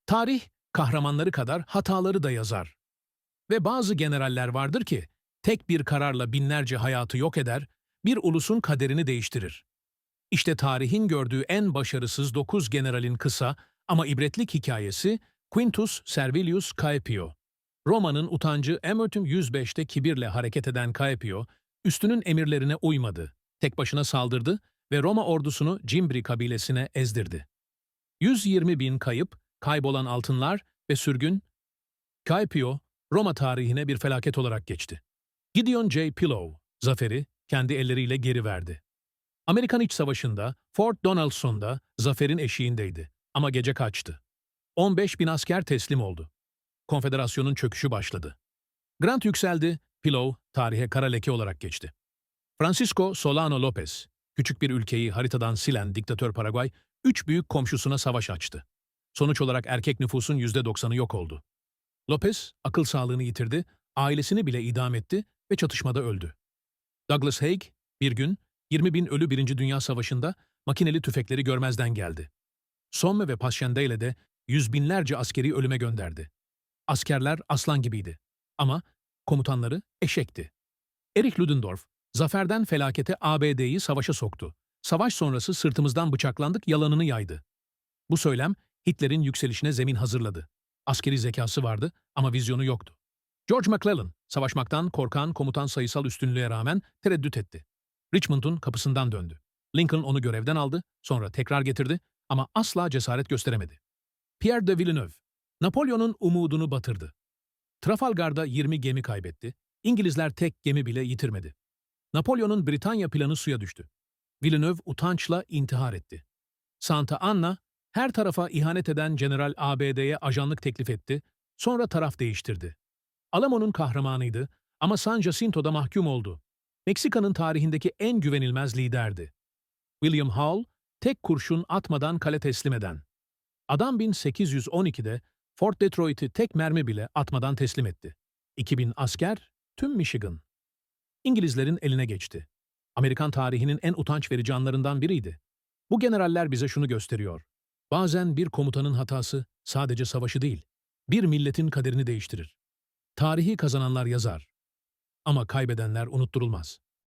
Tarih, kahramanları kadar hataları da yazar. Ve bazı generaller vardır ki, tek bir kararla binlerce hayatı yok eder, bir ulusun kaderini değiştirir. İşte tarihin gördüğü en başarısız 9 generalin kısa ama ibretlik hikayesi Quintus Servilius Caepio. Roma'nın utancı Emertum 105'te kibirle hareket eden Caepio, üstünün emirlerine uymadı, tek başına saldırdı ve Roma ordusunu Cimbri kabilesine ezdirdi. 120 bin kayıp, kaybolan altınlar ve sürgün, Caepio, Roma tarihine bir felaket olarak geçti. Gideon J. Pillow, zaferi kendi elleriyle geri verdi. Amerikan İç Savaşı'nda Fort Donelson'da zaferin eşiğindeydi ama gece kaçtı. 15 bin asker teslim oldu. Konfederasyonun çöküşü başladı. Grant yükseldi, Pillow tarihe kara leke olarak geçti. Francisco Solano Lopez, küçük bir ülkeyi haritadan silen diktatör Paraguay, 3 büyük komşusuna savaş açtı. Sonuç olarak erkek nüfusun %90'ı yok oldu. Lopez, akıl sağlığını yitirdi, ailesini bile idam etti ve çatışmada öldü. Douglas Haig, bir gün 20 bin ölü Birinci Dünya Savaşı'nda makineli tüfekleri görmezden geldi. Somme ve Passchendaele de yüz binlerce askeri ölüme gönderdi. Askerler aslan gibiydi ama komutanları eşekti. Erich Ludendorff, zaferden felakete ABD'yi savaşa soktu. Savaş sonrası sırtımızdan bıçaklandık yalanını yaydı. Bu söylem Hitler'in yükselişine zemin hazırladı. Askeri zekası vardı ama vizyonu yoktu. George McClellan, savaşmaktan korkan komutan sayısal üstünlüğe rağmen tereddüt etti. Richmond'un kapısından döndü. Lincoln onu görevden aldı, sonra tekrar getirdi ama asla cesaret gösteremedi. Pierre de Villeneuve, Napolyon'un umudunu batırdı. Trafalgar'da 20 gemi kaybetti, İngilizler tek gemi bile yitirmedi. Napolyon'un Britanya planı suya düştü. Villeneuve utançla intihar etti. Santa Anna, her tarafa ihanet eden General ABD'ye ajanlık teklif etti, sonra taraf değiştirdi. Alamo'nun kahramanıydı ama San Jacinto'da mahkum oldu. Meksika'nın tarihindeki en güvenilmez liderdi. William Hull, tek kurşun atmadan kale teslim eden. Adam 1812'de Fort Detroit'i tek mermi bile atmadan teslim etti. 2000 asker, tüm Michigan. İngilizlerin eline geçti. Amerikan tarihinin en utanç verici anlarından biriydi. Bu generaller bize şunu gösteriyor. Bazen bir komutanın hatası sadece savaşı değil, bir milletin kaderini değiştirir. Tarihi kazananlar yazar ama kaybedenler unutturulmaz.